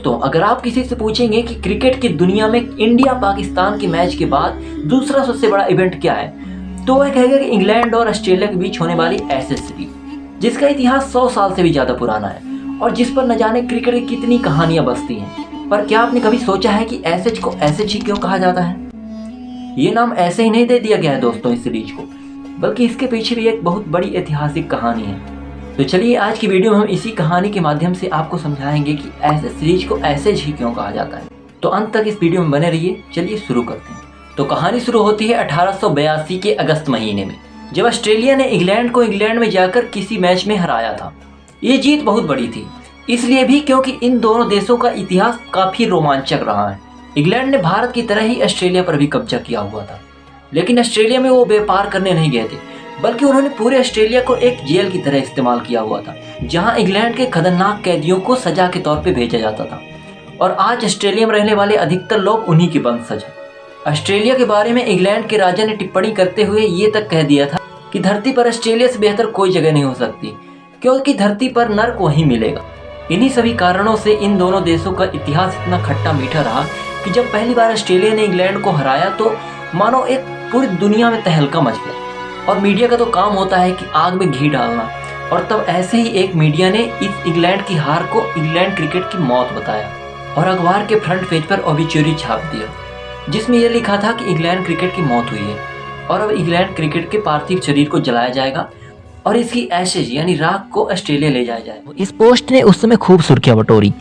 दोस्तों, अगर आप किसी से पूछेंगे कि क्रिकेट की दुनिया में इंडिया पाकिस्तान के मैच के बाद दूसरा सबसे बड़ा इवेंट क्या है, तो वह कहेगा कि इंग्लैंड और ऑस्ट्रेलिया के बीच होने वाली एशेज सीरीज, जिसका इतिहास 100 साल से भी ज़्यादा पुराना है और जिस पर न जाने क्रिकेट की कितनी कहानियां बसती हैं। पर क्या आपने कभी सोचा है कि एशेज को एशेज ही क्यों कहा जाता है? ये नाम ऐसे ही नहीं दे दिया गया है दोस्तों इस सीरीज को, बल्कि इसके पीछे भी एक बहुत बड़ी ऐतिहासिक कहानी है। तो चलिए आज की वीडियो में हम इसी कहानी के माध्यम से आपको समझाएंगे कि एशेज सीरीज को एशेज ही क्यों कहा जाता है। तो अंत तक इस वीडियो में बने रहिए। चलिए शुरू करते हैं। तो कहानी शुरू होती है 1882 के अगस्त महीने में, जब ऑस्ट्रेलिया ने इंग्लैंड को इंग्लैंड में जाकर किसी मैच में हराया था। ये जीत बहुत बड़ी थी, इसलिए भी क्योंकि इन दोनों देशों का इतिहास काफ़ी रोमांचक रहा है। इंग्लैंड ने भारत की तरह ही ऑस्ट्रेलिया पर भी कब्जा किया हुआ था, लेकिन ऑस्ट्रेलिया में वो व्यापार करने नहीं गए थे, बल्कि उन्होंने पूरे ऑस्ट्रेलिया को एक जेल की तरह इस्तेमाल किया हुआ था, जहां इंग्लैंड के खतरनाक कैदियों को सजा के तौर पे भेजा जाता था। और आज ऑस्ट्रेलिया में रहने वाले अधिकतर लोग उन्हीं के वंशज हैं। ऑस्ट्रेलिया के बारे में इंग्लैंड के राजा ने टिप्पणी करते हुए ये तक कह दिया था कि धरती पर ऑस्ट्रेलिया से बेहतर कोई जगह नहीं हो सकती, क्योंकि धरती पर नर्क वहीं मिलेगा। इन्हीं सभी कारणों से इन दोनों देशों का इतिहास इतना खट्टा मीठा रहा कि जब पहली बार ऑस्ट्रेलिया ने इंग्लैंड को हराया तो मानो एक पूरी दुनिया में तहलका मच गया। और मीडिया का तो काम होता है कि आग में घी डालना, और तब ऐसे ही एक मीडिया ने इस इंग्लैंड की हार को इंग्लैंड क्रिकेट की मौत बताया और अखबार के फ्रंट पेज पर ओबिचुरी छाप दिया, जिसमें यह लिखा था कि इंग्लैंड क्रिकेट की मौत हुई है और अब इंग्लैंड क्रिकेट के पार्थिव शरीर को जलाया जाएगा और इसकी एशेज यानी राख को ऑस्ट्रेलिया ले जाया जाएगा। इस पोस्ट ने उस समय खूब सुर्खियां बटोरी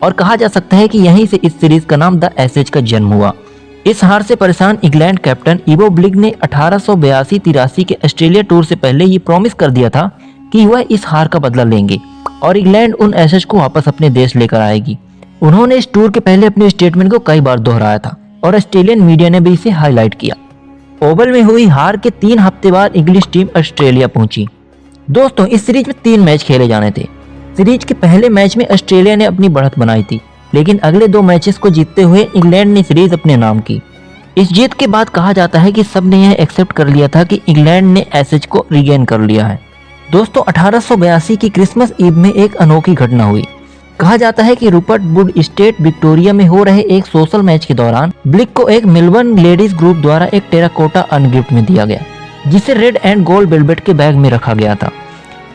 और कहा जा सकता है कि यहीं से इस सीरीज का नाम द एशेज का जन्म हुआ। इस हार से परेशान इंग्लैंड कैप्टन इवो ब्लिग ने 1882-83 के ऑस्ट्रेलिया टूर से पहले ये प्रॉमिस कर दिया था कि वह इस हार का बदला लेंगे और इंग्लैंड उन एशेज को वापस अपने देश लेकर आएगी। उन्होंने इस टूर के पहले अपने स्टेटमेंट को कई बार दोहराया था और ऑस्ट्रेलियन मीडिया ने भी इसे हाईलाइट किया। ओवल में हुई हार के 3 हफ्ते बाद इंग्लिश टीम ऑस्ट्रेलिया पहुंची। दोस्तों, इस सीरीज में 3 मैच खेले जाने थे। सीरीज के पहले मैच में ऑस्ट्रेलिया ने अपनी बढ़त बनाई थी, लेकिन अगले 2 मैचेस को जीतते हुए इंग्लैंड ने सीरीज अपने नाम की। इस जीत के बाद कहा जाता है कि सबने यह एक्सेप्ट कर लिया था कि इंग्लैंड ने एशेज को रिगेन कर लिया है। दोस्तों, 1882 की क्रिसमस ईव में एक अनोखी घटना हुई। कहा जाता है कि रूपर्ट वुड स्टेट विक्टोरिया में हो रहे एक सोशल मैच के दौरान ब्लिक को एक मेलबर्न लेडीज ग्रुप द्वारा एक टेराकोटा अर्न गिफ्ट में दिया गया, जिसे रेड एंड गोल्ड वेलवेट के बैग में रखा गया था।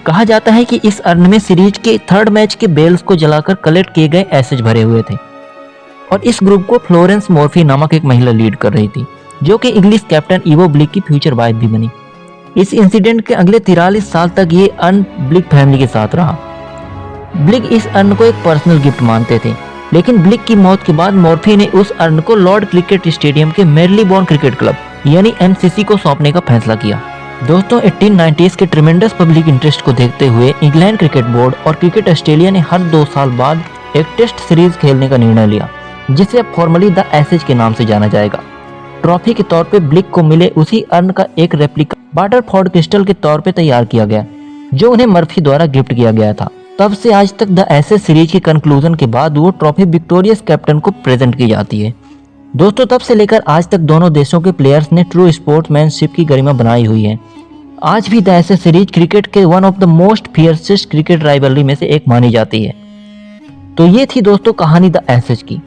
कहा जाता है कि इस अर्न में सीरीज के 3rd मैच के बेल्स को जलाकर कलेक्ट किए गए एशेज भरे हुए थे और इस ग्रुप को फ्लोरेंस मॉर्फी नामक एक महिला लीड कर रही थी, जो कि इंग्लिश कैप्टन इवो ब्लिग की फ्यूचर वाइफ भी बनी। इस इंसिडेंट के अगले 43 साल तक ये अर्न ब्लिग फैमिली के साथ रहा। ब्लिग इस अर्न को एक पर्सनल गिफ्ट मानते थे, लेकिन ब्लिग की मौत के बाद मॉर्फी ने उस अर्न को लॉर्ड क्रिकेट स्टेडियम के मेरीलेबोन क्रिकेट क्लब यानी MCC को सौंपने का फैसला किया। दोस्तों, 1890s के ट्रिमेंडस पब्लिक इंटरेस्ट को देखते हुए इंग्लैंड क्रिकेट बोर्ड और क्रिकेट ऑस्ट्रेलिया ने हर 2 साल बाद एक टेस्ट सीरीज खेलने का निर्णय लिया, जिसे अब फॉर्मली द एशेज के नाम से जाना जाएगा। ट्रॉफी के तौर पे ब्लिग को मिले उसी अर्न का एक रेप्लिका वाटरफोर्ड क्रिस्टल के तौर पे तैयार किया गया, जो उन्हें मर्फी द्वारा गिफ्ट किया गया था। तब से आज तक द एशेज सीरीज के कंक्लूजन के बाद वो ट्रॉफी विक्टोरियस कैप्टन को प्रेजेंट की जाती है। दोस्तों, तब से लेकर आज तक दोनों देशों के प्लेयर्स ने ट्रू स्पोर्ट्समैनशिप की गरिमा बनाई हुई है। आज भी द एशेज सीरीज क्रिकेट के one of the most fiercest cricket rivalry में से एक मानी जाती है। तो ये थी दोस्तों कहानी द एशेज की।